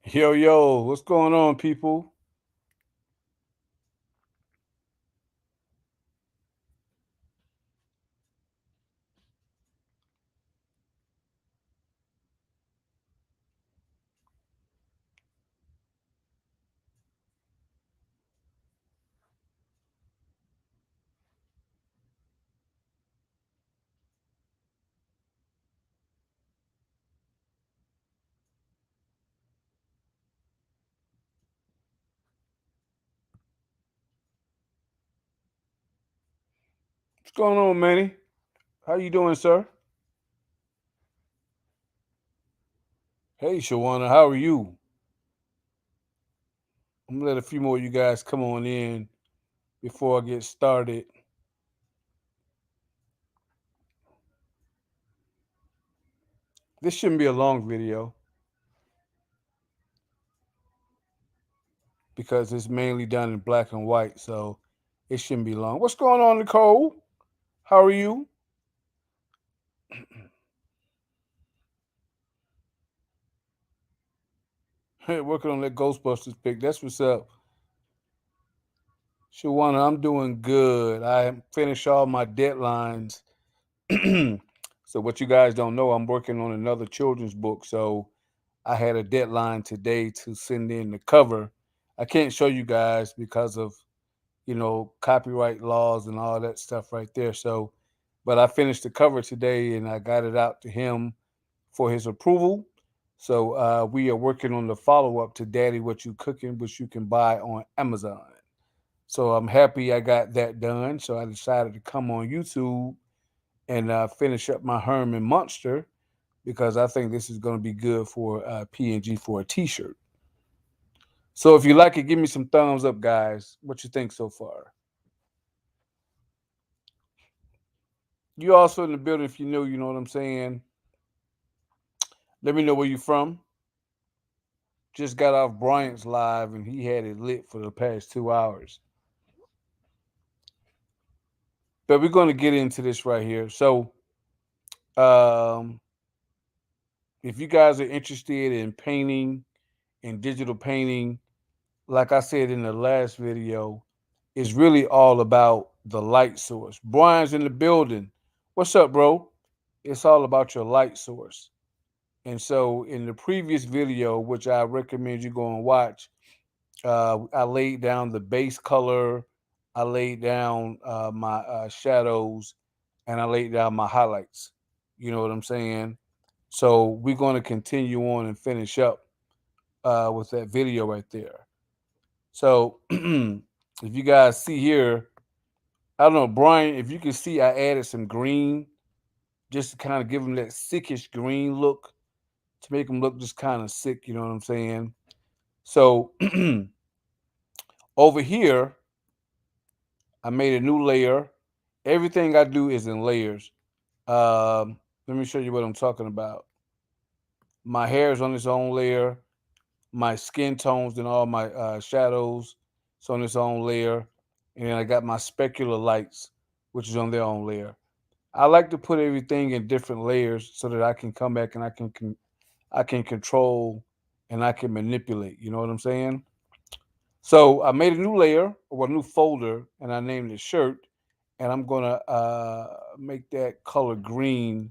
Yo, what's going on, people? What's going on, Manny? How you doing, sir? Hey, Shawana, how are you? I'm gonna let a few more of you guys come on in before I get started. This shouldn't be a long video because it's mainly done in black and white, so it shouldn't be long. What's going on, Nicole? How are you? Hey, working on that Ghostbusters pick. That's what's up. Shawana, I'm doing good. I finished all my deadlines. So what you guys don't know, I'm working on another children's book. So I had a deadline today to send in the cover. I can't show you guys because of copyright laws and all that stuff right there. So, but I finished the cover today and I got it out to him for his approval. So we are working on the follow up to Daddy What You Cooking, which you can buy on Amazon. So I'm happy I got that done. So I decided to come on YouTube and finish up my Herman Munster because I think this is going to be good for PNG for a T-shirt. So if you like it, give me some thumbs up, guys. What you think so far? You also in the building. If you know what I'm saying. Let me know where you from. Just got off Bryant's live and he had it lit for the past 2 hours. But we're going to get into this right here. So um, if you guys are interested in painting and digital painting, like I said in the last video, it's really all about the light source. Brian's in the building. What's up, bro? It's all about your light source. And so, in the previous video, which I recommend you go and watch, I laid down the base color, I laid down my shadows, and I laid down my highlights. You know what I'm saying? So, we're going to continue on and finish up with that video right there. So, if you guys see here, I don't know, Brian, if you can see, I added some green just to kind of give them that sickish green look to make them look just kind of sick. You know what I'm saying? So over here, I made a new layer. Everything I do is in layers. Let me show you what I'm talking about. My hair is on its own layer. My skin tones and all my shadows is on its own layer. And then I got my specular lights, which is on their own layer. I like to put everything in different layers so that I can come back and I can control and I can manipulate. You know what I'm saying? So I made a new layer or a new folder, and I named it shirt. And I'm gonna make that color green,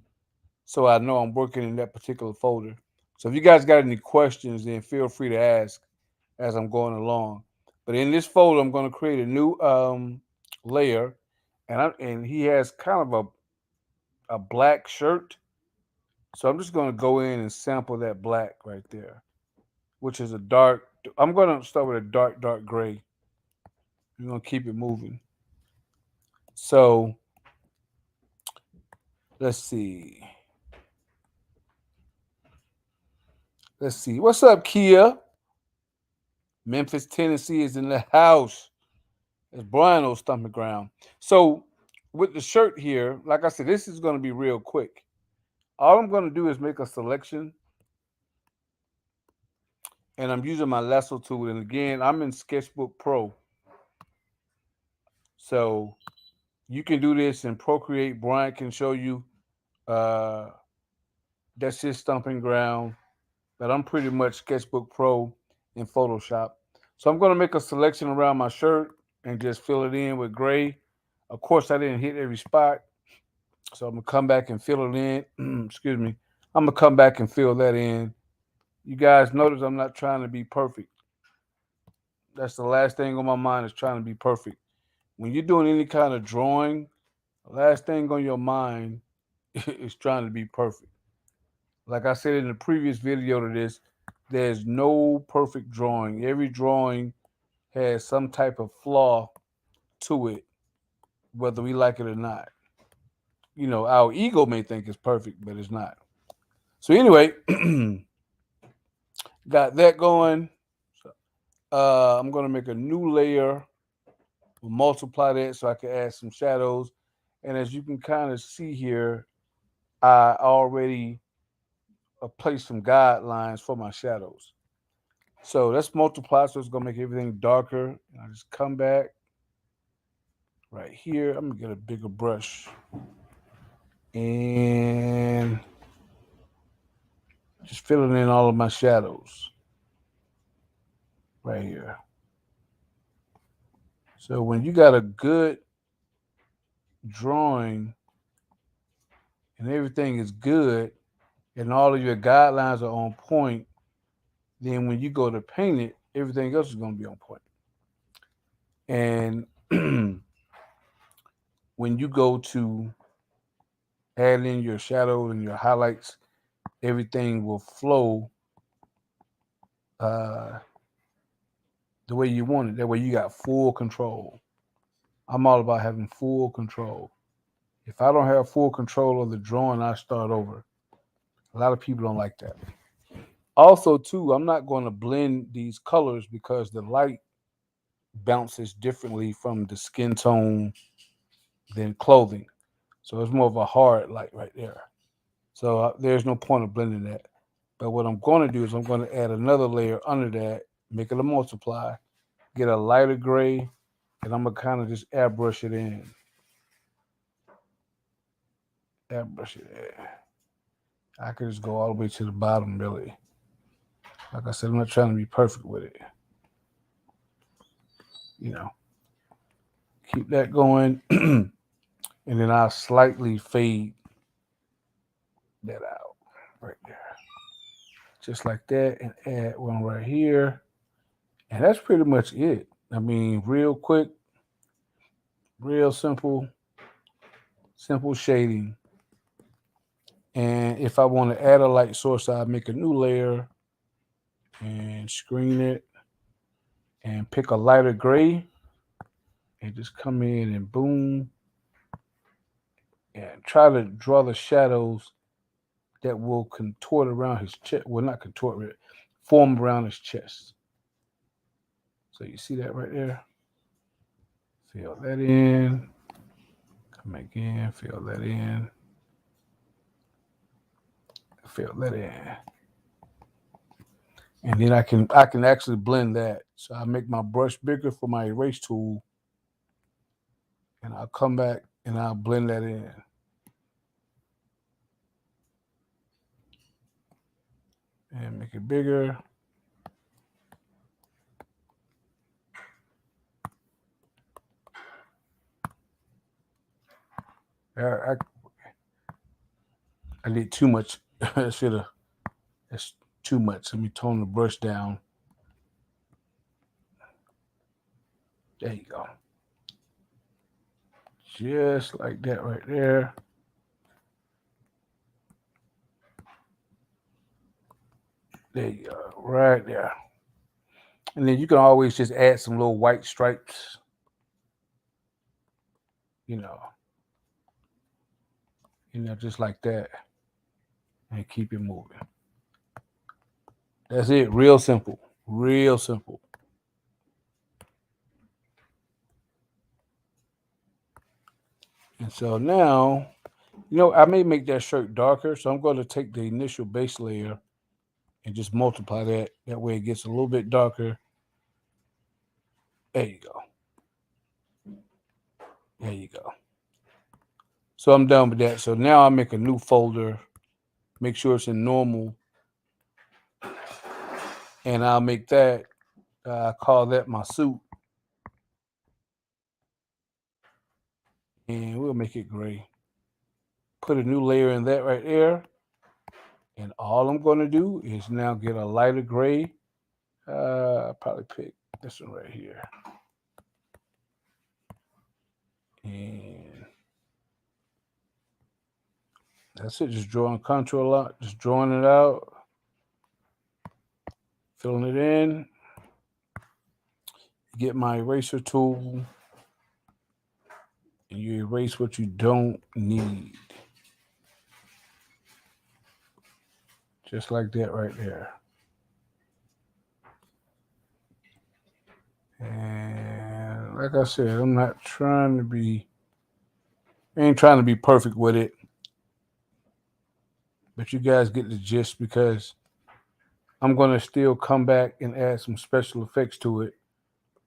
so I know I'm working in that particular folder. So if you guys got any questions, then feel free to ask as I'm going along. But in this folder, I'm going to create a new layer, and he has kind of a black shirt. So I'm just going to go in and sample that black right there, which is a dark. I'm going to start with a dark gray. I'm going to keep it moving. So let's see. Let's see. What's up, Kia? Memphis, Tennessee is in the house. It's Brian O Stomping Ground. So with the shirt here, like I said, this is going to be real quick. All I'm going to do is make a selection, and I'm using my lasso tool. And again, I'm in Sketchbook Pro. So you can do this in Procreate. Brian can show you. Uh, that's his stomping ground. but I'm pretty much Sketchbook Pro in Photoshop. So I'm going to make a selection around my shirt and just fill it in with gray. Of course, I didn't hit every spot, so I'm going to come back and fill it in. Excuse me. I'm going to come back and fill that in. You guys notice I'm not trying to be perfect. That's the last thing on my mind is trying to be perfect. When you're doing any kind of drawing, the last thing on your mind is trying to be perfect. Like I said in the previous video to this, there's no perfect drawing. Every drawing has some type of flaw to it, whether we like it or not. You know, our ego may think it's perfect, but it's not. So anyway, got that going. I'm gonna make a new layer. We'll multiply that so I can add some shadows. And as you can kind of see here, I already placed some guidelines for my shadows. So let's multiply. So it's gonna make everything darker. And I just come back right here. I'm gonna get a bigger brush and just filling in all of my shadows right here. So when you got a good drawing and everything is good and all of your guidelines are on point, then when you go to paint it, everything else is going to be on point. And when you go to add in your shadows and your highlights, everything will flow uh, the way you want it. That way you got full control. I'm all about having full control. If I don't have full control of the drawing, I start over. A lot of people don't like that. Also, too, I'm not going to blend these colors because the light bounces differently from the skin tone than clothing. So it's more of a hard light right there. So there's no point of blending that. But what I'm going to do is I'm going to add another layer under that, make it a multiply, get a lighter gray, and I'm going to kind of just airbrush it in. Airbrush it in. I could just go all the way to the bottom, really. Like I said, I'm not trying to be perfect with it. You know, keep that going. And then I'll slightly fade that out right there. Just like that, and add one right here. And that's pretty much it. I mean, real quick, real simple, simple shading. And if I want to add a light source, I'll make a new layer and screen it and pick a lighter gray and just come in and boom and try to draw the shadows that will contort around his chest. Well, not contort, form around his chest. So you see that right there? Fill that in. Come again, fill that in. Fill that in. And then I can actually blend that. So I make my brush bigger for my erase tool. And I'll come back and I'll blend that in. And make it bigger. I did too much. That's too much. Let me tone the brush down. There you go. Just like that right there. There you go. Right there. And then you can always just add some little white stripes. You know, just like that. And keep it moving. That's it. Real simple. Real simple. And so now, I may make that shirt darker. So I'm going to take the initial base layer and just multiply that. That way it gets a little bit darker. There you go. There you go. So I'm done with that. So now I make a new folder. Make sure it's in normal. And I'll make that, call that my suit. And we'll make it gray. Put a new layer in that right there. And all I'm going to do is now get a lighter gray. Probably pick this one right here. And that's it. Just drawing contour out. Just drawing it out. Filling it in. Get my eraser tool. And you erase what you don't need. Just like that right there. And like I said, I'm not trying to be, I ain't trying to be perfect with it. But you guys get the gist because I'm going to still come back and add some special effects to it,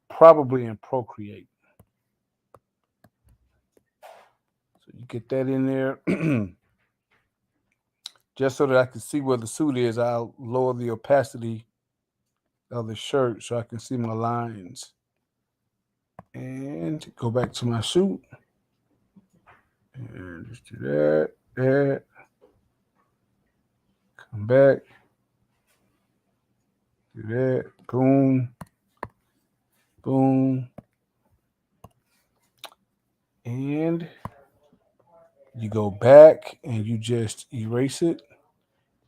probably in Procreate. So you get that in there. Just so that I can see where the suit is, I'll lower the opacity of the shirt so I can see my lines. And go back to my suit. And just do that. Come back. Do that. Boom. Boom. And you go back and you just erase it.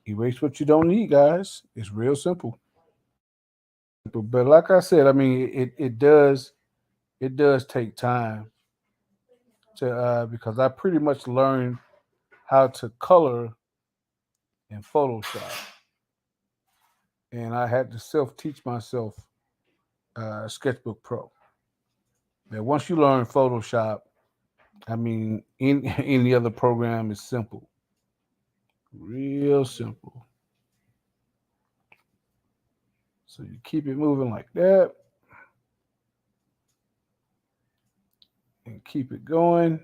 Erase what you don't need, guys. It's real simple. But like I said, I mean, it does take time to because I pretty much learned how to color in Photoshop, and I had to self teach myself Sketchbook Pro. Now, once you learn Photoshop, I mean, any other program is simple, real simple. So you keep it moving like that, and keep it going.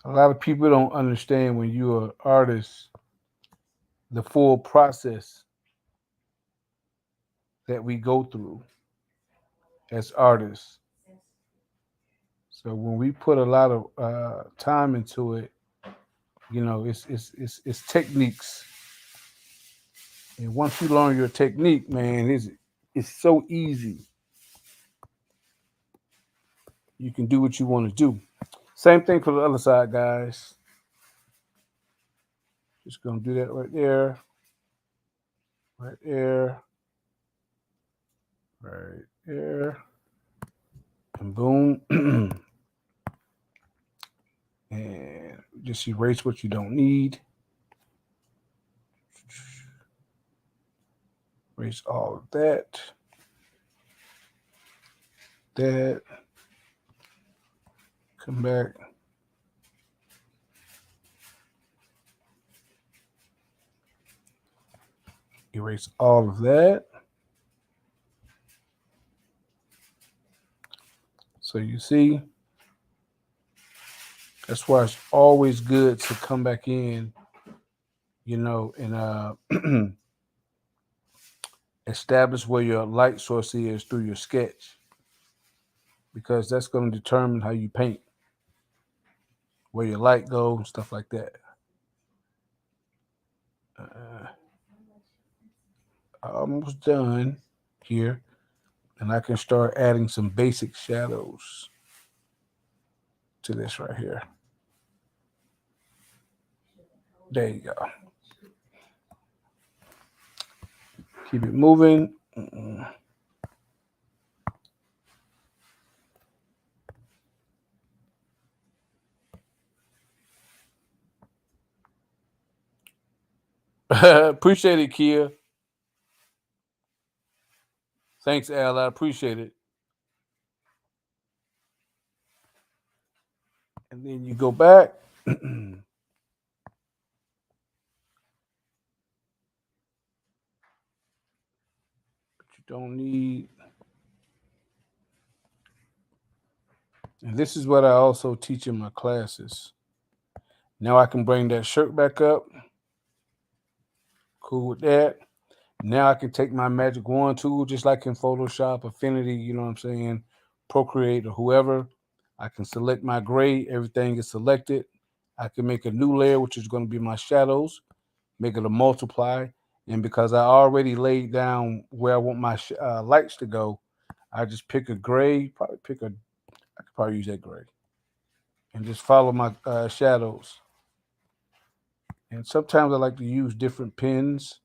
A lot of people don't understand when you're an artist the full process that we go through as artists. So when we put a lot of time into it, it's techniques. And once you learn your technique, man, it's so easy. You can do what you want to do. Same thing for the other side, guys. Just gonna do that right there, right there, and boom. And just erase what you don't need. Erase all of that. That. Come back. Erase all of that. So you see, that's why it's always good to come back in, and establish where your light source is through your sketch, because that's going to determine how you paint, where your light goes, stuff like that. Almost done here, and I can start adding some basic shadows to this right here. There you go. Keep it moving. Appreciate it, Kia. Thanks, Al. I appreciate it. And then you go back. But you don't need. And this is what I also teach in my classes. Now I can bring that shirt back up. Cool with that. Now I can take my magic wand tool, just like in Photoshop, Affinity, you know what I'm saying, Procreate or whoever. I can select my gray. Everything is selected. I can make a new layer, which is going to be my shadows, make it a multiply. And because I already laid down where I want my lights to go, I just pick a gray, I could probably use that gray, and just follow my shadows. And sometimes I like to use different pens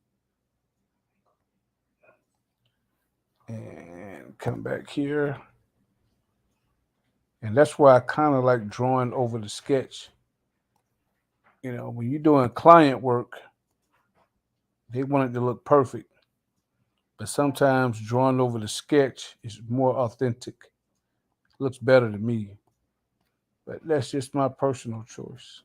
and come back here. And that's why I kind of like drawing over the sketch. You know, when you're doing client work, they want it to look perfect. But sometimes drawing over the sketch is more authentic. Looks better to me. But that's just my personal choice.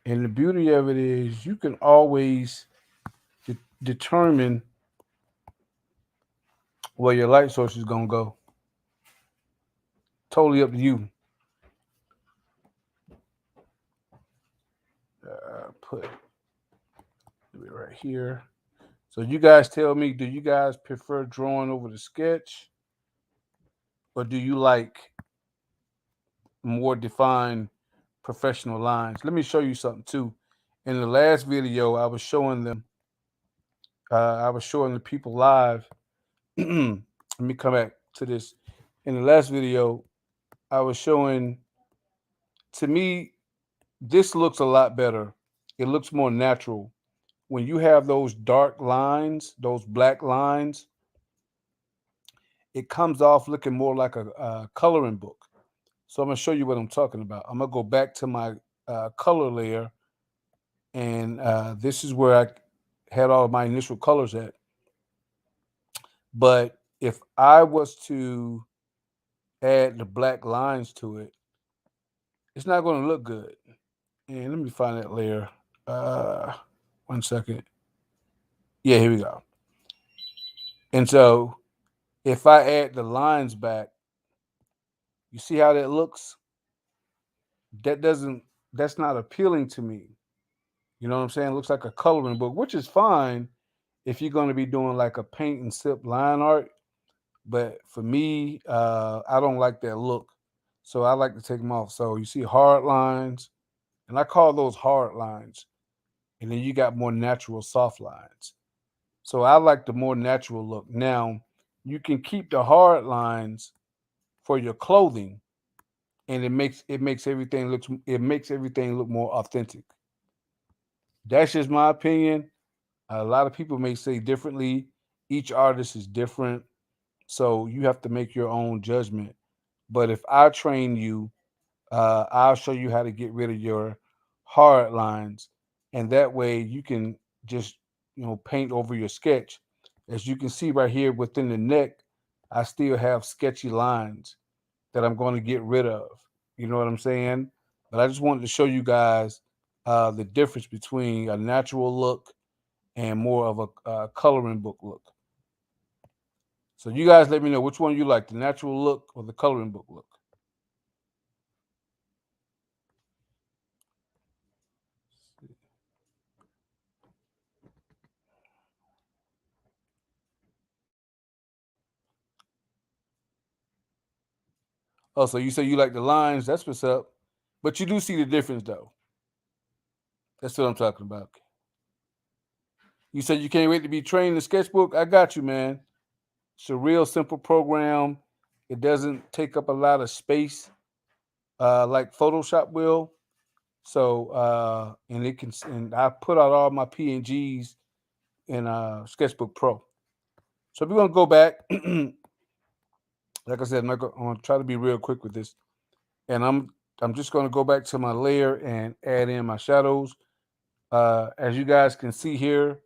And the beauty of it is you can always determine where your light source is going to go. Totally up to you. Put it right here. So you guys tell me, do you guys prefer drawing over the sketch, or do you like more defined professional lines? Let me show you something too. In the last video, I was showing them. I was showing the people live. Let me come back to this. In the last video, I was showing. To me, this looks a lot better. It looks more natural. When you have those dark lines, those black lines, it comes off looking more like a coloring book. So I'm gonna show you what I'm talking about. I'm gonna go back to my color layer, and this is where I had all of my initial colors at. But if I was to add the black lines to it, it's not going to look good. And let me find that layer. Uh, 1 second. Yeah, here we go. And so if I add the lines back, you see how that looks? That doesn't. That's not appealing to me. You know what I'm saying? It looks like a coloring book, which is fine if you're going to be doing like a paint and sip line art. But for me, I don't like that look. So I like to take them off. So you see hard lines, and I call those hard lines. And then you got more natural soft lines. So I like the more natural look. Now, you can keep the hard lines for your clothing, and it makes everything look more authentic. That's just my opinion. A lot of people may say differently. Each artist is different. So you have to make your own judgment. But if I train you, I'll show you how to get rid of your hard lines, and that way you can just paint over your sketch. As you can see right here within the neck, I still have sketchy lines that I'm going to get rid of. You know what I'm saying? But I just wanted to show you guys the difference between a natural look and more of a coloring book look. So you guys let me know which one you like, the natural look or the coloring book look. Oh, so you say you like the lines. That's what's up. But you do see the difference, though. That's what I'm talking about. You said you can't wait to be trained in sketchbook. I got you, man. It's a real simple program. It doesn't take up a lot of space like Photoshop will. So and I put out all my PNGs in Sketchbook Pro. So we're gonna go back. Like I said, I'm gonna try to be real quick with this, and I'm just gonna go back to my layer and add in my shadows. As you guys can see here,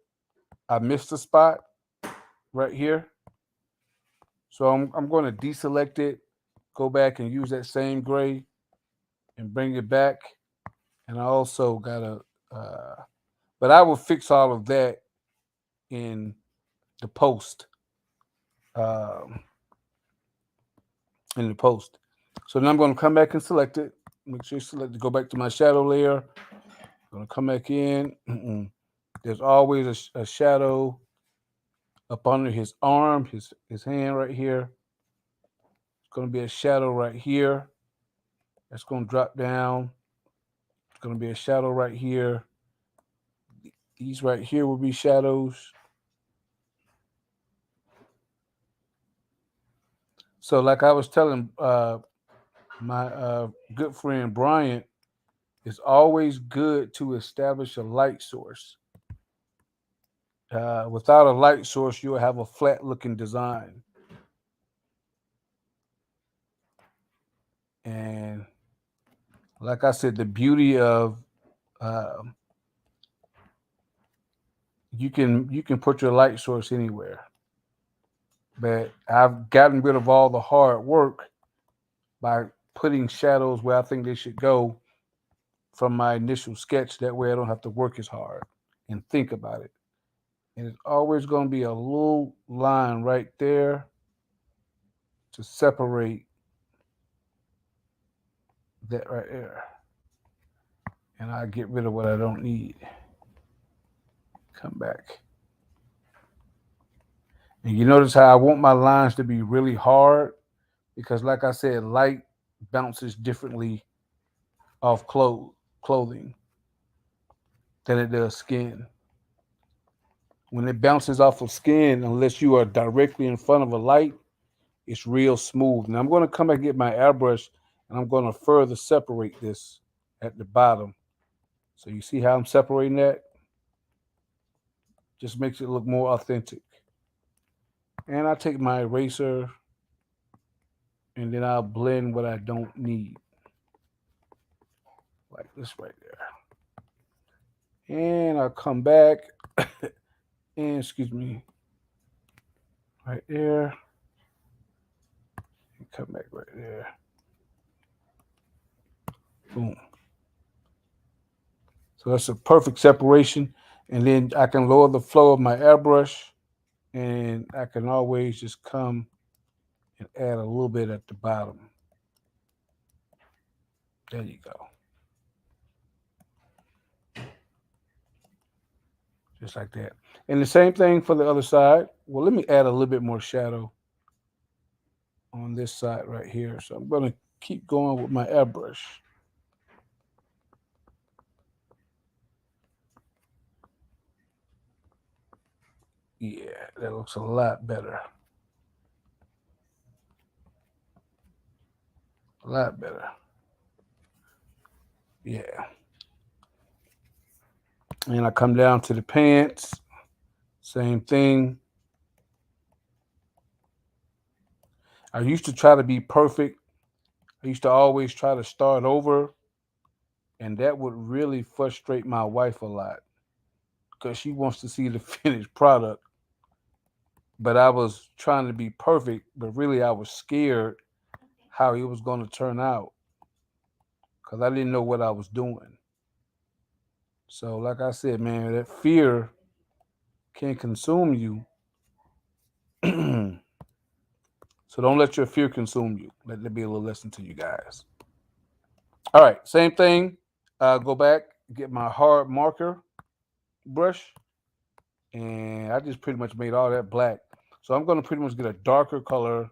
I missed a spot right here. So I'm going to deselect it, go back and use that same gray and bring it back. And I also got but I will fix all of that in the post. Um, in the post. So now I'm going to come back and select it. Make sure you select it. Go back to my shadow layer. I'm going to come back in. There's always a shadow up under his arm, his hand right here. It's going to be a shadow right here. That's going to drop down. It's going to be a shadow right here. These right here will be shadows. So, like I was telling my good friend Bryant, it's always good to establish a light source. Without a light source, you'll have a flat looking design. And like I said, the beauty of uh, you can put your light source anywhere. But I've gotten rid of all the hard work by putting shadows where I think they should go from my initial sketch. That way I don't have to work as hard and think about it. And it's always going to be a little line right there to separate that right there. And I get rid of what I don't need. Come back. And you notice how I want my lines to be really hard because, like I said, light bounces differently off clothing than it does skin. When it bounces off of skin, unless you are directly in front of a light, it's real smooth. Now I'm going to come and get my airbrush and I'm going to further separate this at the bottom. So you see how I'm separating that? Just makes it look more authentic. And I take my eraser and then I'll blend what I don't need. Like this right there. And I'll come back and excuse me, right there. And come back right there. Boom. So that's a perfect separation. And then I can lower the flow of my airbrush and I can always just come and add a little bit at the bottom. There you go. Just like that. And the same thing for the other side. Well, let me add a little bit more shadow on this side right here. So I'm going to keep going with my airbrush. Yeah, that looks a lot better. A lot better. Yeah. And I come down to the pants. Same thing. I used to try to be perfect. I used to always try to start over. And that would really frustrate my wife a lot because she wants to see the finished product. But I was trying to be perfect, but really I was scared how it was going to turn out because I didn't know what I was doing. So, like I said, man, that fear can consume you. So don't let your fear consume you. Let that be a little lesson to you guys. All right, same thing. Go back, get my hard marker brush, and I just pretty much made all that black. So I'm going to pretty much get a darker color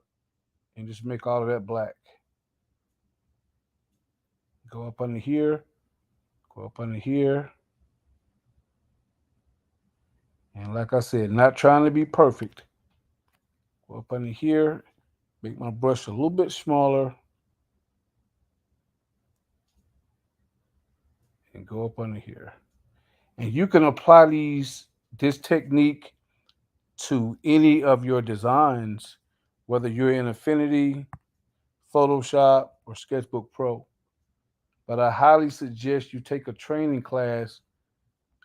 and just make all of that black. Go up under here, go up under here. And like I said, not trying to be perfect. Go up under here, make my brush a little bit smaller, and go up under here. And you can apply this technique to any of your designs, whether you're in Affinity, Photoshop, or Sketchbook Pro. But I highly suggest you take a training class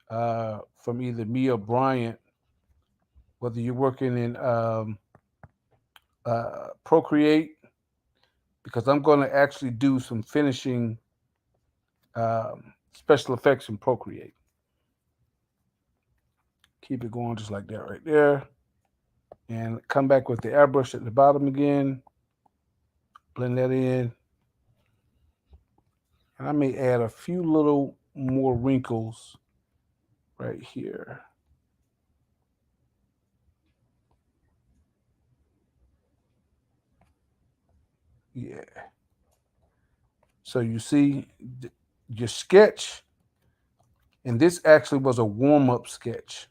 from either me or Bryant, whether you're working in Procreate, because I'm going to actually do some finishing um, special effects in Procreate. Keep it going just like that right there. And come back with the airbrush at the bottom again. Blend that in. And I may add a few little more wrinkles right here. Yeah. So you see your sketch, and this actually was a warm-up sketch,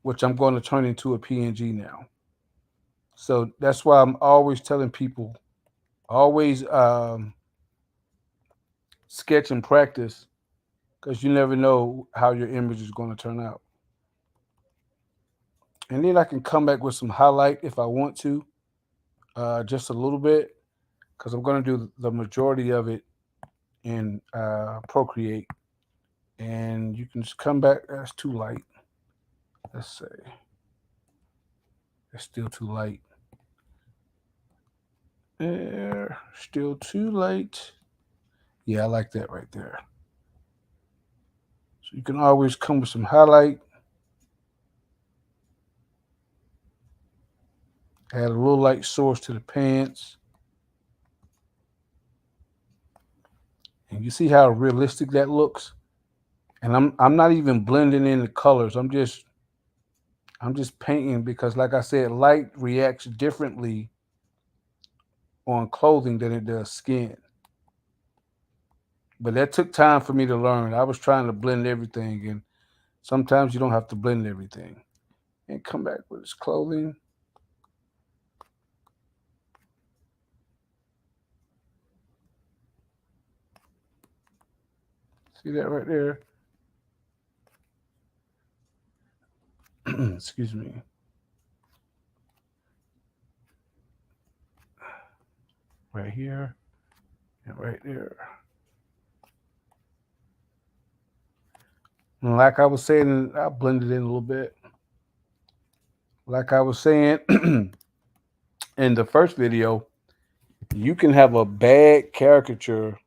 which I'm going to turn into a PNG now. So that's why I'm always telling people, always sketch and practice, because you never know how your image is going to turn out. And then I can come back with some highlight if I want to, just a little bit, because I'm going to do the majority of it in Procreate. And you can just come back. That's too light. Let's say it's still too light. There, still too light. Yeah, I like that right there. So you can always come with some highlight, add a little light source to the pants. And you see how realistic that looks? And I'm not even blending in the colors. I'm just painting because like I said, light reacts differently on clothing than it does skin. But that took time for me to learn. I was trying to blend everything, and sometimes you don't have to blend everything. And come back with his clothing. See that right there? Excuse me. Right here and right there. And like I was saying, I blended in a little bit. Like I was saying in the first video, you can have a bad caricature,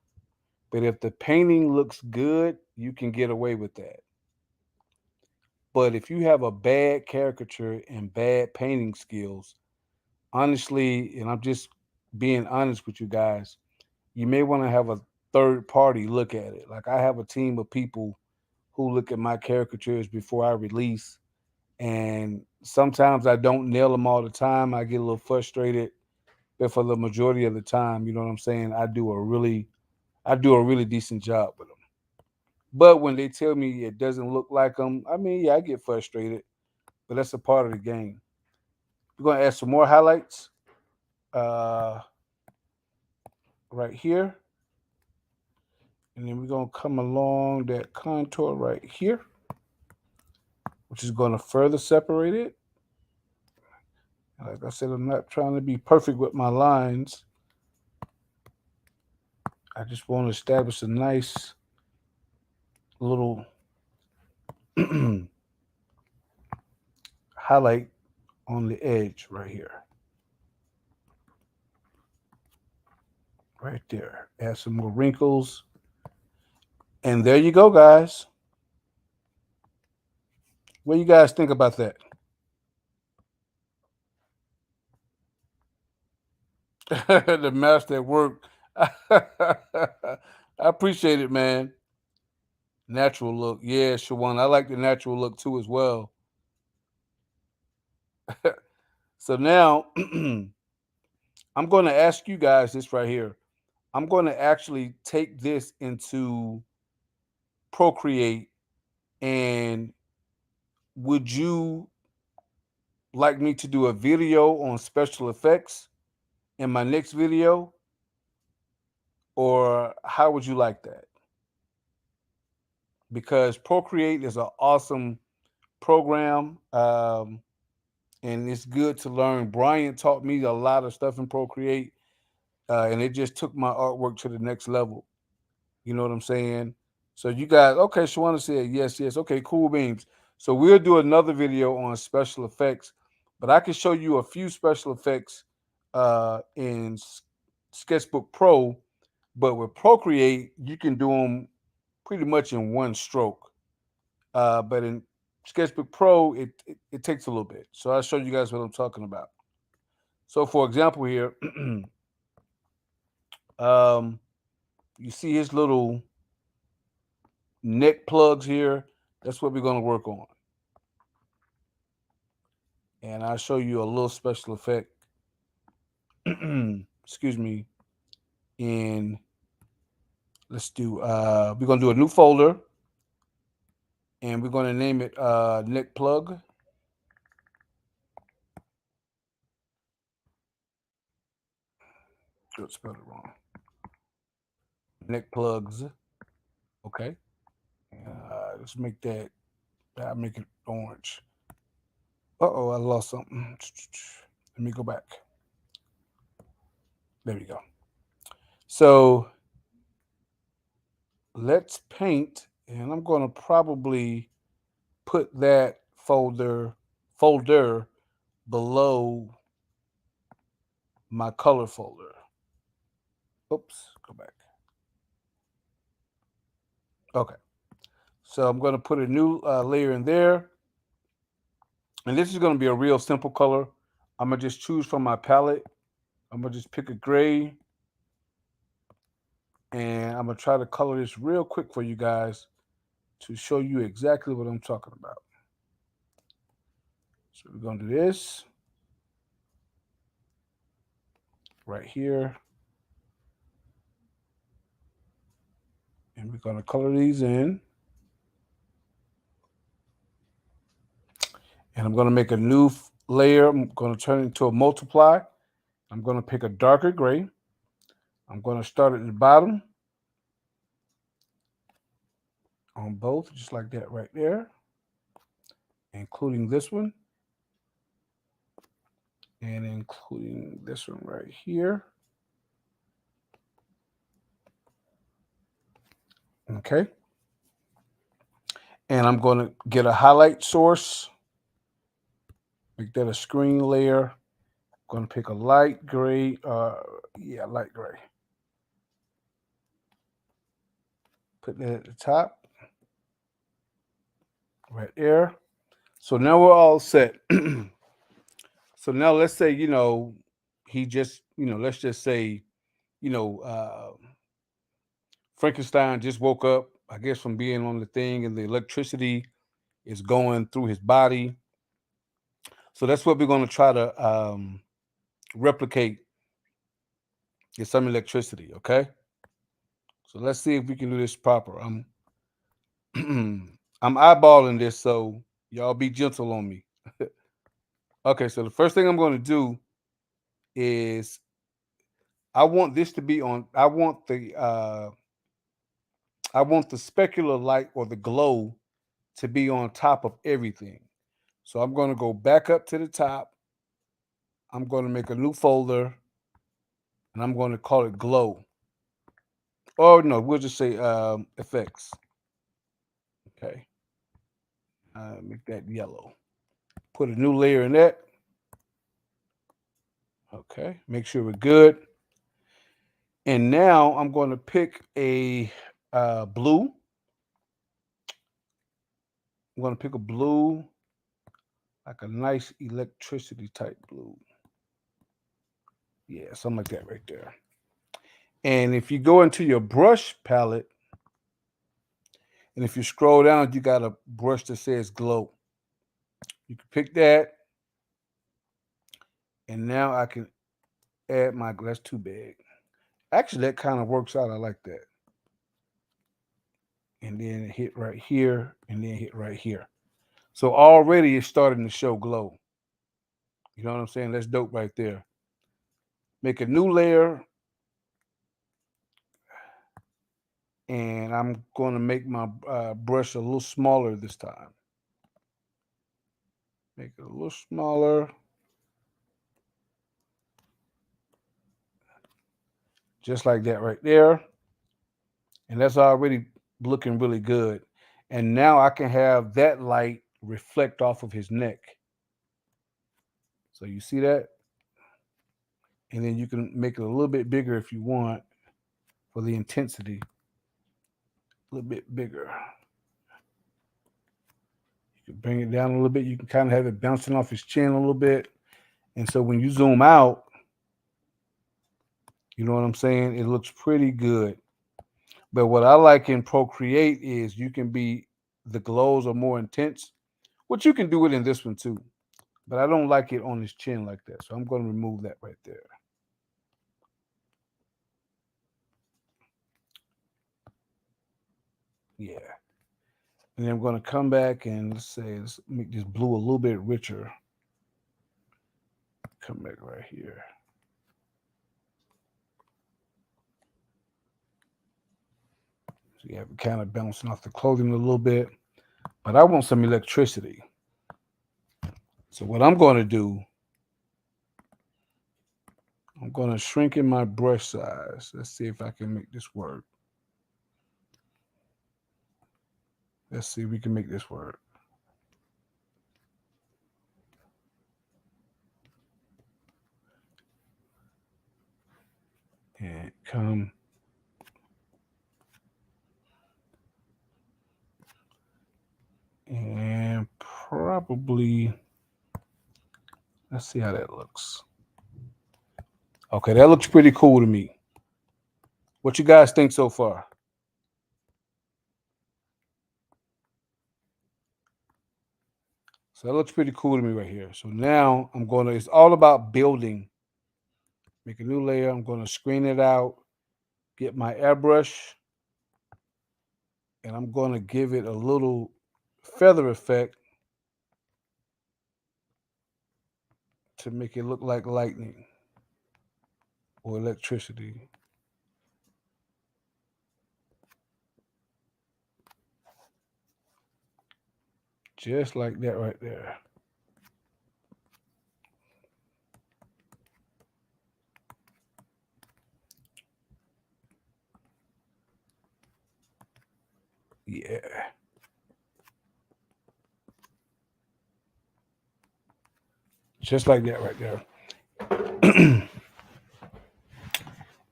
but if the painting looks good, you can get away with that. But if you have a bad caricature and bad painting skills, honestly, and I'm just being honest with you guys, you may want to have a third party look at it. Like I have a team of people who look at my caricatures before I release, and sometimes I don't nail them all the time. I get a little frustrated, but for the majority of the time, you know what I'm saying, I do a really decent job with them. But when they tell me it doesn't look like them, I mean, yeah, I get frustrated, but that's a part of the game. We're gonna add some more highlights uh, right here, and then we're gonna come along that contour right here, which is gonna further separate it. Like I said, I'm not trying to be perfect with my lines. I just want to establish a nice little highlight on the edge right here. Right there. Add some more wrinkles. And there you go, guys. What do you guys think about that? The master at work. I appreciate it, man. Natural look. Yeah, Shawan. I like the natural look too as well. So now I'm going to ask you guys this right here. I'm going to actually take this into Procreate, and would you like me to do a video on special effects in my next video, or how would you like that? Because Procreate is an awesome program, and it's good to learn. Brian taught me a lot of stuff in Procreate, and it just took my artwork to the next level. You know what I'm saying? So you guys, okay, Shawana said yes, yes. Okay, cool beans. So we'll do another video on special effects, but I can show you a few special effects in Sketchbook Pro, but with Procreate, you can do them pretty much in one stroke. But in Sketchbook Pro, it takes a little bit. So I'll show you guys what I'm talking about. So for example here, um, You see his little neck plugs here? That's what we're going to work on. And I'll show you a little special effect. Excuse me. In let's do we're gonna do a new folder and we're gonna name it neck plug. Should spell it wrong. Neck plugs. Okay. Let's make that. I'll make it orange. I lost something. Let me go back. There we go. So let's paint, and I'm gonna probably put that folder below my color folder. Oops, go back. Okay. So I'm going to put a new layer in there. And this is going to be a real simple color. I'm going to just choose from my palette. I'm going to just pick a gray. And I'm going to try to color this real quick for you guys to show you exactly what I'm talking about. So we're going to do this right here. And we're going to color these in. And I'm going to make a new layer. I'm going to turn it into a multiply. I'm going to pick a darker gray. I'm going to start at the bottom on both, just like that right there, including this one, and including this one right here. Okay. And I'm going to get a highlight source, make that a screen layer. I'm going to pick a light gray, light gray. Put that at the top, right there. So now we're all set. So now let's say, he just, let's just say, you know, uh, Frankenstein just woke up, I guess, from being on the thing, and the electricity is going through his body. So that's what we're going to try to replicate, get some electricity. Okay. So let's see if we can do this proper. I'm I'm eyeballing this, so y'all be gentle on me. Okay, so the first thing I'm going to do is I want this to be on. I want the specular light or the glow to be on top of everything. So I'm going to go back up to the top. I'm going to make a new folder, and I'm going to call it glow. Oh no, we'll just say effects. Okay, make that yellow. Put a new layer in that. Okay, make sure we're good. And now I'm going to pick a blue. I'm going to pick a blue, like a nice electricity type blue. Yeah, something like that right there. And if you go into your brush palette, and if you scroll down, you got a brush that says glow. You can pick that. And now I can add that's too big. Actually, that kind of works out. I like that. And then hit right here, and then hit right here. So already it's starting to show glow. You know what I'm saying? That's dope right there. Make a new layer. And I'm going to make my brush a little smaller this time. Make it a little smaller. Just like that right there. And that's already looking really good. And now I can have that light reflect off of his neck. So you see that? And then you can make it a little bit bigger if you want for the intensity. A little bit bigger. You can bring it down a little bit. You can kind of have it bouncing off his chin a little bit. And so when you zoom out, you know what I'm saying? It looks pretty good. But what I like in Procreate is you can be the glows are more intense, which you can do it in this one too. But I don't like it on his chin like that, so I'm going to remove that right there. Yeah. And then I'm going to come back and let's make this blue a little bit richer. Come back right here. So you have it kind of bouncing off the clothing a little bit. But I want some electricity. So what I'm going to do, I'm going to shrink in my brush size. Let's see if I can make this work. Let's see if we can make this work. And come. And probably, let's see how that looks. Okay, that looks pretty cool to me. What you guys think so far? So that looks pretty cool to me right here. So now it's all about building. Make a new layer. I'm going to screen it out, get my airbrush, and I'm going to give it a little feather effect to make it look like lightning or electricity. Just like that right there. Yeah. Just like that right there.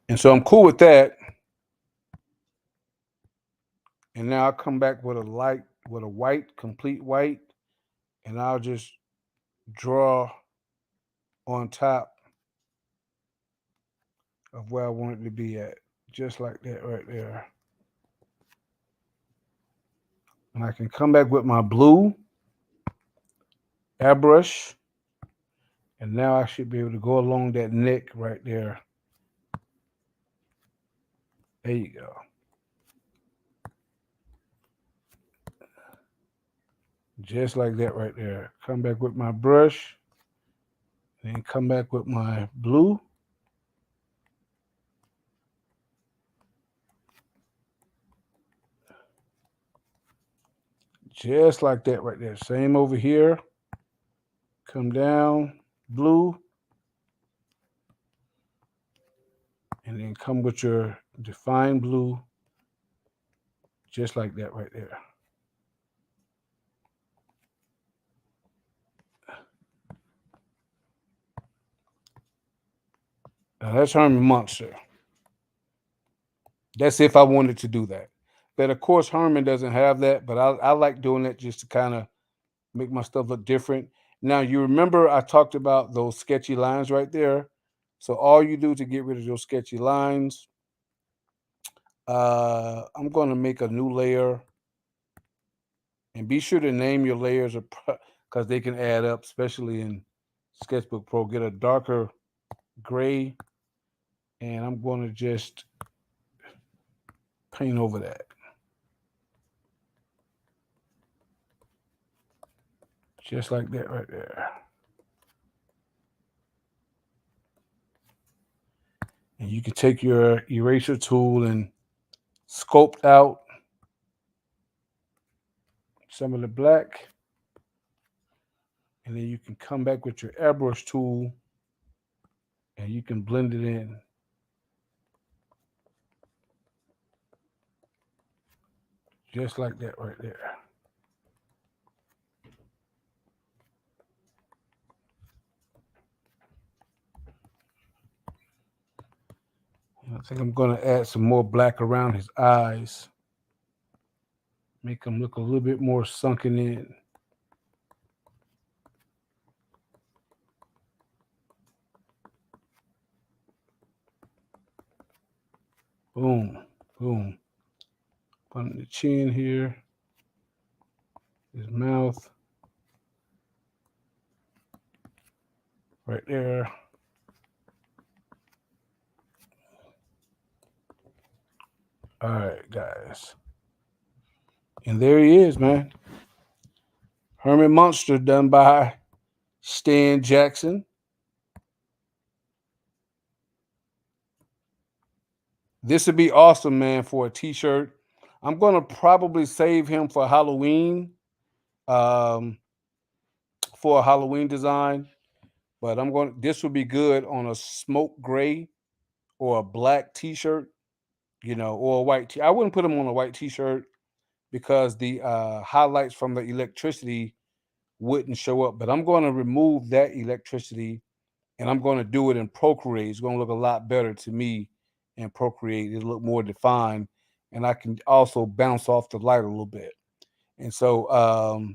And so I'm cool with that. And now I'll come back with a white, complete white, and I'll just draw on top of where I want it to be at. Just like that right there. And I can come back with my blue airbrush. And now I should be able to go along that neck right there. There you go. Just like that right there. Come back with my brush. And come back with my blue. Just like that right there. Same over here. Come down, blue. And then come with your defined blue. Just like that right there. Now that's Herman Munster. That's if I wanted to do that. But of course, Herman doesn't have that. But I like doing it just to kind of make my stuff look different. Now, you remember I talked about those sketchy lines right there. So all you do to get rid of those sketchy lines, I'm going to make a new layer. And be sure to name your layers because they can add up, especially in Sketchbook Pro. Get a darker gray, and I'm going to just paint over that. Just like that right there. And you can take your eraser tool and sculpt out some of the black. And then you can come back with your airbrush tool and you can blend it in. Just like that right there. And I think I'm going to add some more black around his eyes. Make them look a little bit more sunken in. Boom, boom. on the chin here, his mouth, right there. All right, guys. And there he is, man. Herman Munster, done by Stan Jackson. This would be awesome, man, for a t-shirt. I'm going to probably save him for Halloween, um, for a Halloween design. But this would be good on a smoke gray or a black t-shirt, or a white I wouldn't put him on a white t-shirt because the highlights from the electricity wouldn't show up. But I'm going to remove that electricity and I'm going to do it in Procreate. It's going to look a lot better to me in Procreate. It'll look more defined, and I can also bounce off the light a little bit. And so,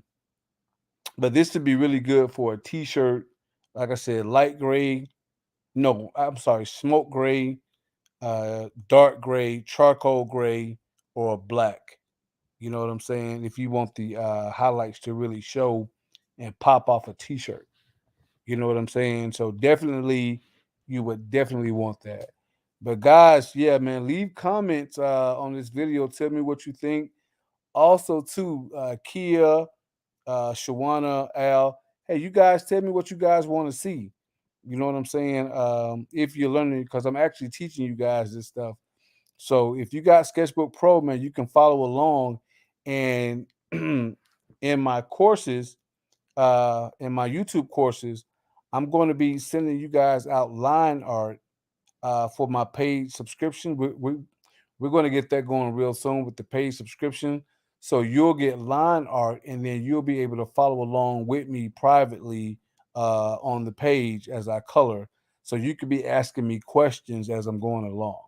but this would be really good for a T-shirt. Like I said, light gray. No, I'm sorry, smoke gray, dark gray, charcoal gray, or black. You know what I'm saying? If you want the highlights to really show and pop off a T-shirt. You know what I'm saying? So definitely, you would definitely want that. But guys, yeah, man, leave comments on this video. Tell me what you think. Also, too, Kia, Shawana, Al, hey, you guys tell me what you guys want to see. You know what I'm saying? If you're learning, because I'm actually teaching you guys this stuff. So if you got Sketchbook Pro, man, you can follow along. And in my courses, in my YouTube courses, I'm going to be sending you guys out line art for my paid subscription. We're going to get that going real soon with the paid subscription. So you'll get line art, and then you'll be able to follow along with me privately on the page as I color. So you could be asking me questions as I'm going along.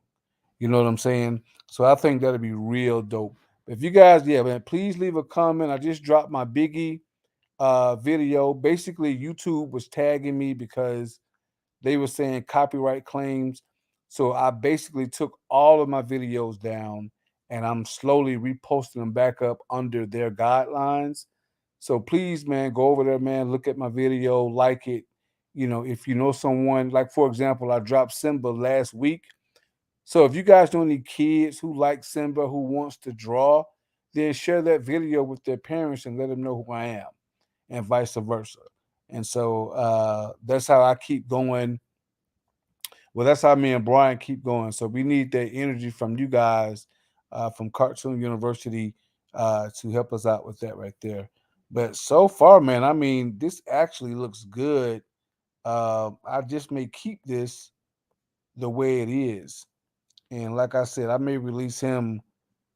You know what I'm saying? So I think that'll be real dope. If you guys, yeah, man, please leave a comment. I just dropped my Biggie video. Basically, YouTube was tagging me because they were saying copyright claims. So I basically took all of my videos down and I'm slowly reposting them back up under their guidelines. So please, man, go over there, man. Look at my video, like it. If you know someone, like for example, I dropped Simba last week. So if you guys know any kids who like Simba, who wants to draw, then share that video with their parents and let them know who I am, and vice versa. And so that's how I keep going. Well, that's how me and Brian keep going. So we need that energy from you guys, from Cartoon University, to help us out with that right there. But so far, man, I mean, this actually looks good. I just may keep this the way it is. And like I said, I may release him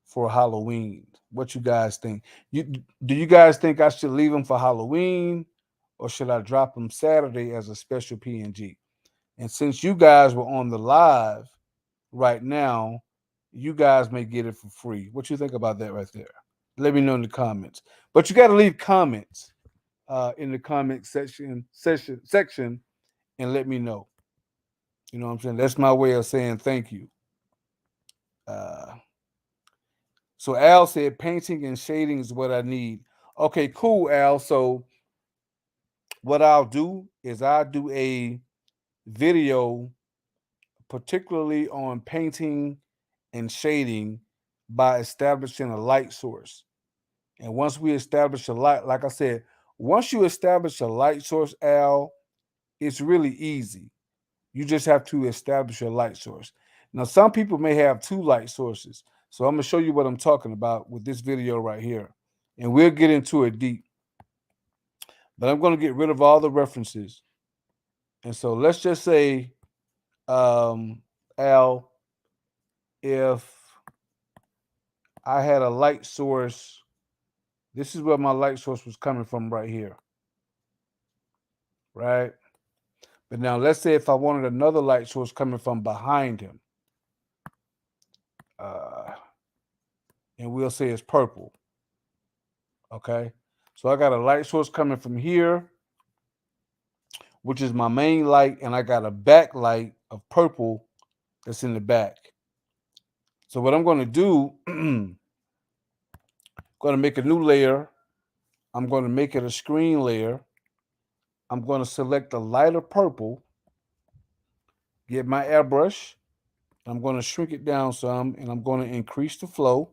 for Halloween. What you guys think? Do you guys think I should leave him for Halloween, or should I drop him Saturday as a special PNG? And since you guys were on the live right now, you guys may get it for free. What you think about that right there? Let me know in the comments. But you got to leave comments in the comment section and let me know. You know what I'm saying? That's my way of saying thank you. Uh, So Al said painting and shading is what I need. Okay, cool, Al. So what I'll do is I'll do a video particularly on painting and shading by establishing a light source. And once we establish a light, like I said, once you establish a light source, Al, it's really easy. You just have to establish your light source. Now, some people may have two light sources. So I'm going to show you what I'm talking about with this video right here. And we'll get into it deep. But I'm going to get rid of all the references. And so let's just say, Al, if I had a light source, this is where my light source was coming from right here. Right? But now let's say if I wanted another light source coming from behind him. And we'll say it's purple. Okay? So I got a light source coming from here, which is my main light, and I got a backlight of purple that's in the back. So what I'm going to do going to make a new layer. I'm going to make it a screen layer. I'm going to select a lighter purple, get my airbrush. I'm going to shrink it down some, and I'm going to increase the flow.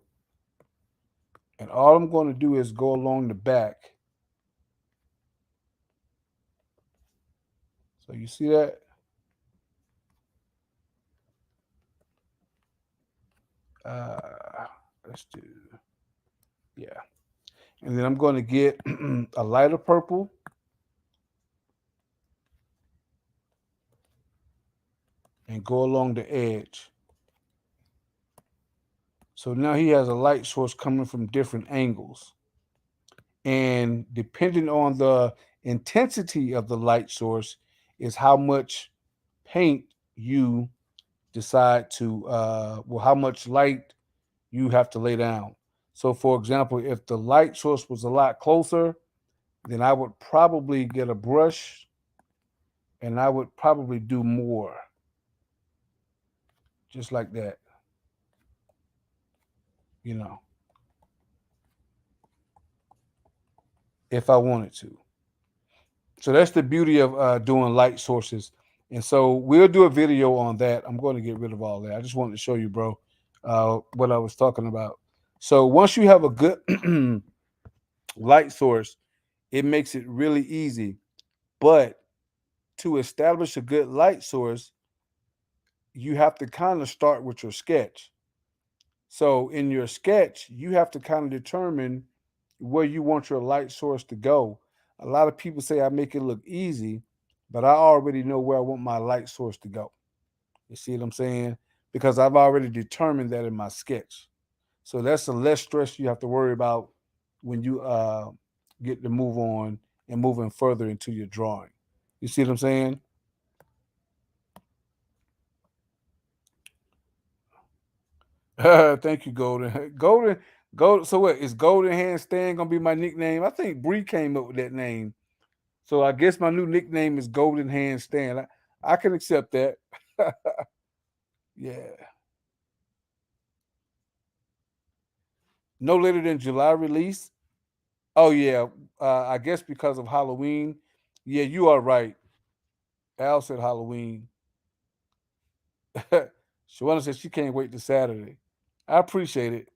And all I'm going to do is go along the back. So you see that? Let's do, yeah. And then I'm going to get a lighter purple, and go along the edge. So now he has a light source coming from different angles. And depending on the intensity of the light source is how much paint you decide to, well, how much light you have to lay down. So, for example, if the light source was a lot closer, then I would probably get a brush and I would probably do more, just like that, you know, if I wanted to. So that's the beauty of doing light sources. And so we'll do a video on that. I'm going to get rid of all that. I just wanted to show you, bro, what I was talking about. So once you have a good light source, it makes it really easy. But to establish a good light source, you have to kind of start with your sketch. So in your sketch, you have to kind of determine where you want your light source to go. A lot of people say I make it look easy, but I already know where I want my light source to go. You see what I'm saying? Because I've already determined that in my sketch. So that's the less stress you have to worry about when you get to move on and moving further into your drawing. You see what I'm saying? Thank you, Golden. Golden. So what is Golden Handstand gonna be my nickname? I think Bree came up with that name. So I guess my new nickname is Golden Handstand. I can accept that. Yeah. No later than July release. Oh yeah. I guess because of Halloween. Yeah, you are right. Al said Halloween. Shawana said she can't wait to Saturday. I appreciate it.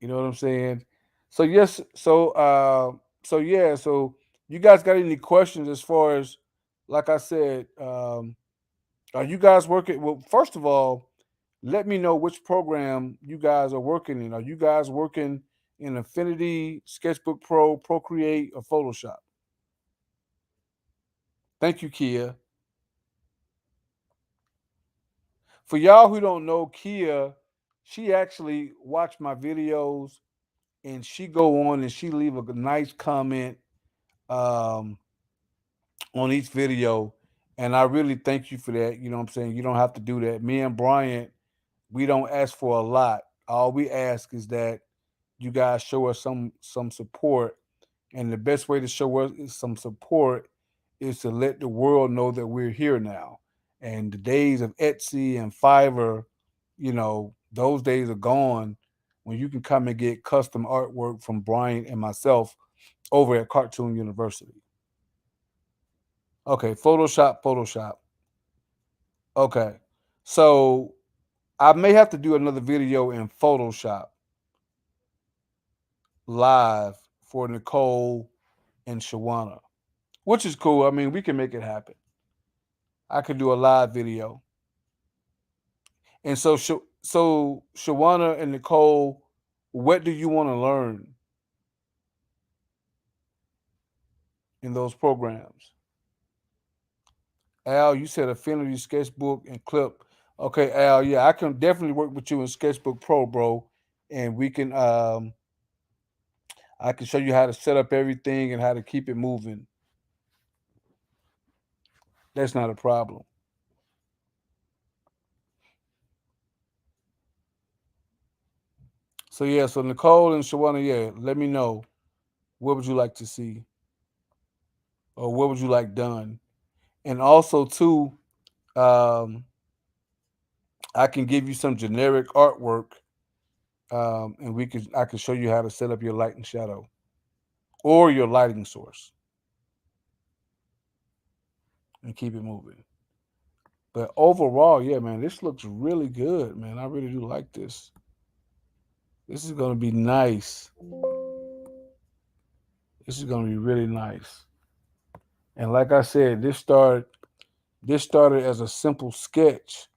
You know what I'm saying? So yes, so yeah, so you guys got any questions as far as like I said, are you guys working well, first of all, let me know which program you guys are working in. Are you guys working in Affinity, Sketchbook Pro, Procreate, or Photoshop? Thank you, Kia. For y'all who don't know, Kia, she actually watched my videos and she go on and she leave a nice comment um, on each video. And I really thank you for that. You know what I'm saying? You don't have to do that. Me and Bryant, we don't ask for a lot. All we ask is that you guys show us some support. And the best way to show us some support is to let the world know that we're here now. And the days of Etsy and Fiverr, those days are gone when you can come and get custom artwork from Bryant and myself over at Cartoon University. Okay, Photoshop. Okay. So I may have to do another video in Photoshop live for Nicole and Shawana, which is cool. I mean, we can make it happen. I could do a live video. And so Shawana and Nicole, what do you want to learn in those programs? Al, you said Affinity, Sketchbook, and Clip. Okay, Al, yeah, I can definitely work with you in Sketchbook Pro, bro. And we can I can show you how to set up everything and how to keep it moving. That's not a problem. So yeah, so Nicole and Shawana, yeah, let me know what would you like to see or what would you like done. And also too, um, I can give you some generic artwork and I can show you how to set up your light and shadow or your lighting source and keep it moving. But overall, yeah, man, this looks really good, man. I really do like this. This is gonna be nice. This is gonna be really nice. And like I said, this started as a simple sketch,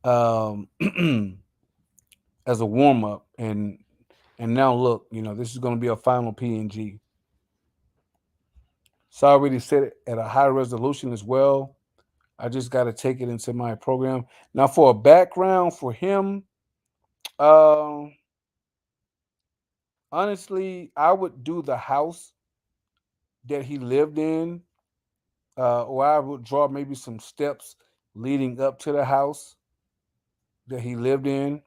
um, as a warm up, and now look, this is gonna be a final PNG. So I already set it at a high resolution as well. I just got to take it into my program. Now for a background for him, um, honestly, I would do the house that he lived in, or I would draw maybe some steps leading up to the house that he lived in.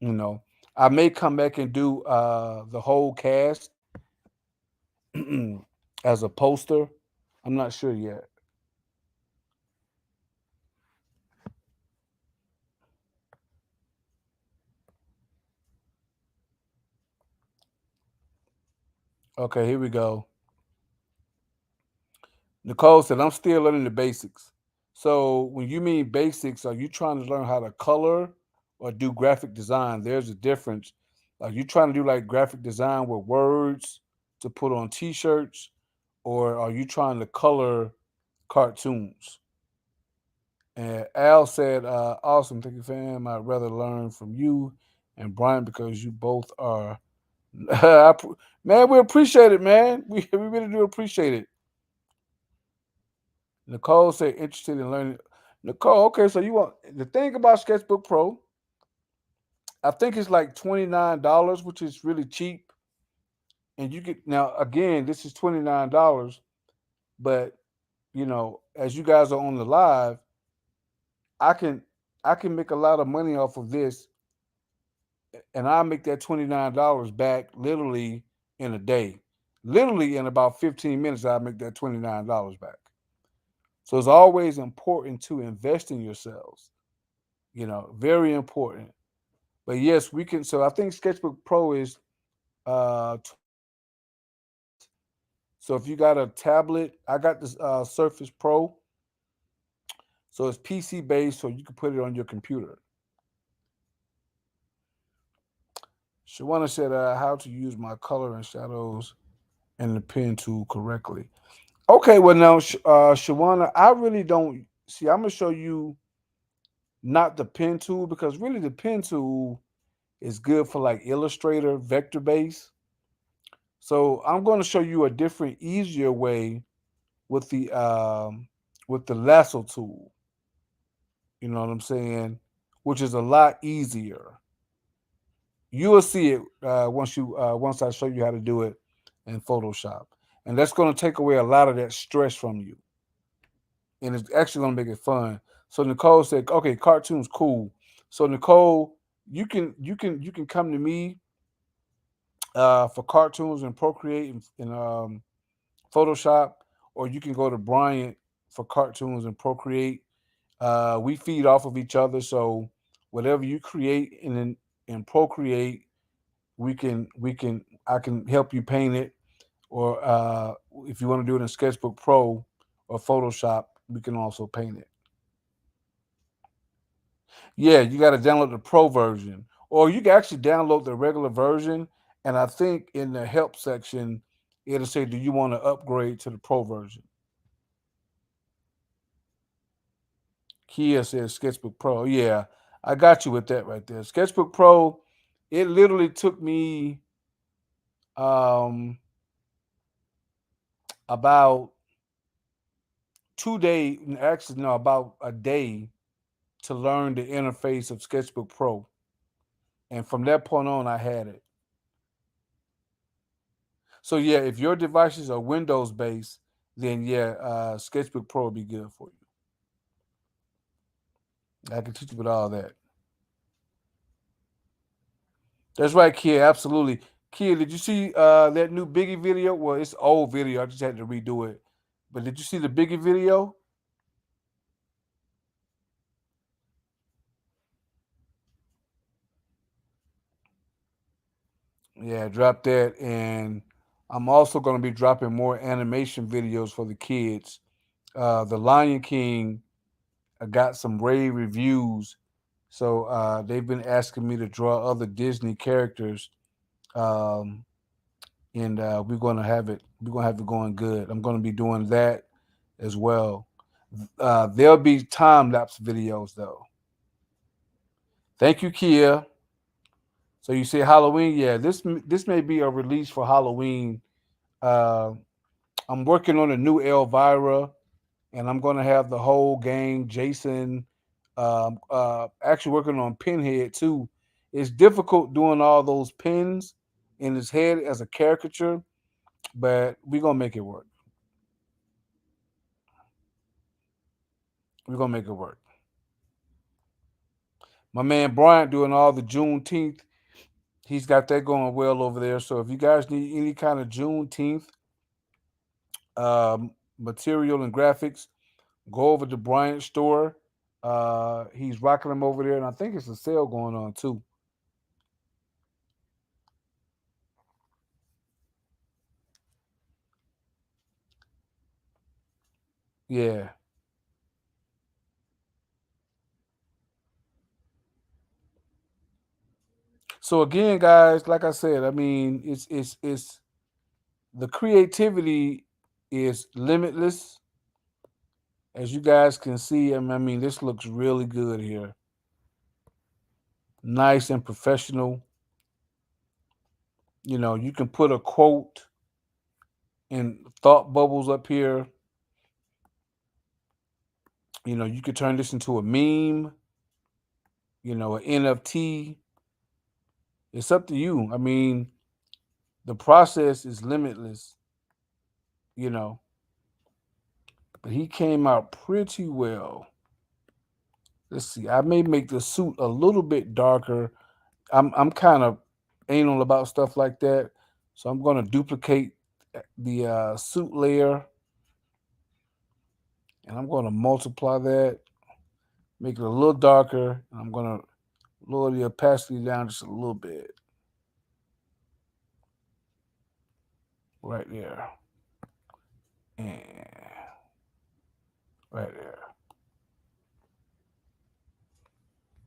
You know, I may come back and do the whole cast as a poster. I'm not sure yet. Okay, here we go. Nicole said, I'm still learning the basics. So, when you mean basics, are you trying to learn how to color or do graphic design? There's a difference. Are you trying to do like graphic design with words to put on t shirts, or are you trying to color cartoons? And Al said, awesome. Thank you, fam. I'd rather learn from you and Brian because you both are. Man, we appreciate it, man. We really do appreciate it. Nicole said interested in learning. Nicole, okay, so you want the thing about Sketchbook Pro, I think it's like $29, which is really cheap. And you get now again, this is $29, but as you guys are on the live, I can I can make a lot of money off of this, and I'll make that $29 back literally in a day. Literally in about 15 minutes, I'll make that $29 back. So it's always important to invest in yourselves. Very important. But yes, we can. So I think Sketchbook Pro is 29 bucks. So if you got a tablet, I got this Surface Pro. So it's PC based, so you can put it on your computer. Shawana said, "How to use my color and shadows and the pen tool correctly." Okay, well now, Shawana, I really don't see. I'm gonna show you not the pen tool because really the pen tool is good for like Illustrator, vector base. So I'm going to show you a different, easier way with the lasso tool. You know what I'm saying? Which is a lot easier. You will see it once I show you how to do it in Photoshop, and that's going to take away a lot of that stress from you, and it's actually going to make it fun. So Nicole said, "Okay, cartoons cool." So Nicole, you can come to me for cartoons and Procreate and Photoshop, or you can go to Bryant for cartoons and Procreate. We feed off of each other, so whatever you create in Procreate, we can I can help you paint it, or if you want to do it in Sketchbook Pro or Photoshop, we can also paint it. Yeah, you got to download the Pro version, or you can actually download the regular version. And I think in the help section, it'll say, "Do you want to upgrade to the Pro version?" Kia says Sketchbook Pro. Yeah, I got you with that right there. Sketchbook Pro, it literally took me um, about 2 days, actually, no, about a day to learn the interface of Sketchbook Pro. And from that point on, I had it. So, yeah, if your devices are Windows based, then yeah, Sketchbook Pro will be good for you. I can teach you with all that. That's right, Kia. Absolutely. Kia, did you see that new Biggie video? Well, it's old video. I just had to redo it. But did you see the Biggie video? Yeah, drop that. And I'm also going to be dropping more animation videos for the kids. The Lion King got some rave reviews. So they've been asking me to draw other Disney characters. Um, and we're gonna have it. We're gonna have it going good. I'm gonna be doing that as well. There'll be time lapse videos though. Thank you, Kia. So you say Halloween? Yeah, this may be a release for Halloween. Uh, I'm working on a new Elvira, and I'm gonna have the whole gang. Jason, actually working on Pinhead too. It's difficult doing all those pins in his head as a caricature, but we're gonna make it work. We're gonna make it work. My man Bryant doing all the Juneteenth. He's got that going well over there. So if you guys need any kind of Juneteenth material and graphics, go over to Bryant's store. He's rocking them over there, and I think it's a sale going on too. Yeah. So again, guys, like I said, I mean, it's the creativity is limitless. As you guys can see, I mean, this looks really good here. Nice and professional. You know, you can put a quote and thought bubbles up here. You know, you could turn this into a meme, you know, an NFT. It's up to you. I mean, the process is limitless, you know, but he came out pretty well. Let's see. I may make the suit a little bit darker. I'm kind of anal about stuff like that, so I'm going to duplicate the suit layer, and I'm going to multiply that, make it a little darker. And I'm going to lower the opacity down just a little bit, right there, and right there.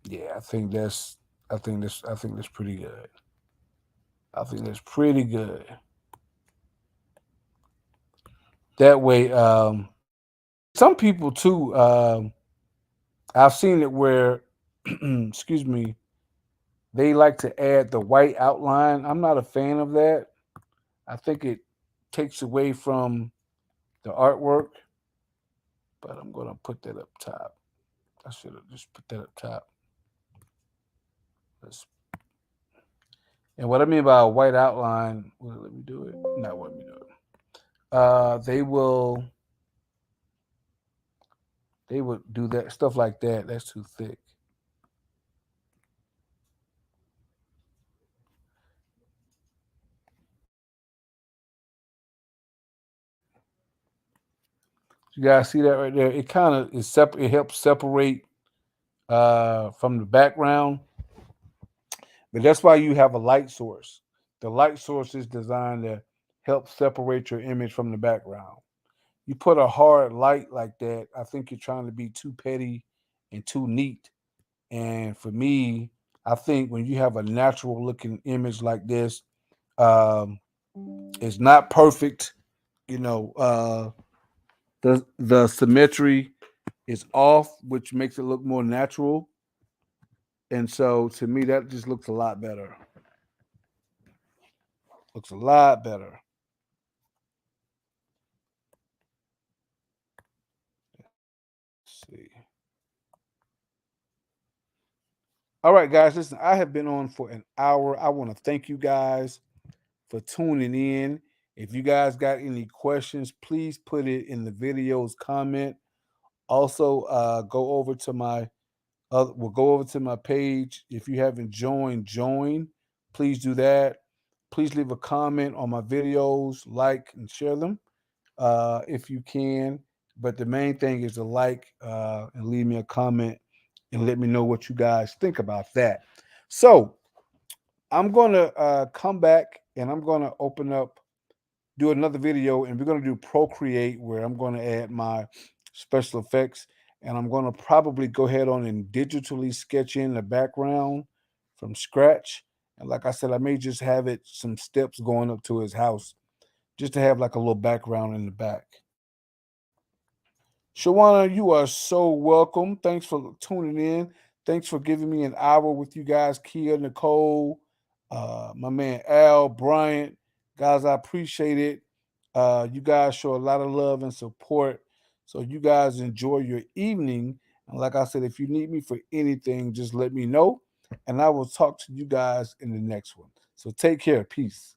Yeah, I think that's pretty good. I think that's pretty good. That way, some people too. I've seen it where, excuse me, they like to add the white outline. I'm not a fan of that. I think it takes away from the artwork. But I'm gonna put that up top. I should have just put that up top. Let's, and what I mean by a white outline, well, let me do it. Not let me do it. They would do that stuff like that. That's too thick. You guys see that right there? It kind of is separate. It helps separate from the background, but that's why you have a light source. The light source is designed to help separate your image from the background. You put a hard light like that, I think you're trying to be too petty and too neat. And for me, I think when you have a natural looking image like this, um, it's not perfect. You know, the symmetry is off, which makes it look more natural. And so to me, that just looks a lot better. Looks a lot better. Let's see. All right, guys, listen, I have been on for an hour. I want to thank you guys for tuning in. If you guys got any questions, please put it in the video's comment. Also, we'll go over to my page. If you haven't joined, join. Please do that. Please leave a comment on my videos, like and share them if you can. But the main thing is to like and leave me a comment and let me know what you guys think about that. So I'm gonna come back and I'm gonna open up, do another video, and we're gonna do Procreate where I'm gonna add my special effects, and I'm gonna probably go ahead on and digitally sketch in the background from scratch. And like I said, I may just have it some steps going up to his house, just to have like a little background in the back. Shawana, you are so welcome. Thanks for tuning in. Thanks for giving me an hour with you guys, Kia, Nicole, my man Al, Bryant. Guys, I appreciate it. You guys show a lot of love and support. So you guys enjoy your evening. And like I said, if you need me for anything, just let me know. And I will talk to you guys in the next one. So take care. Peace.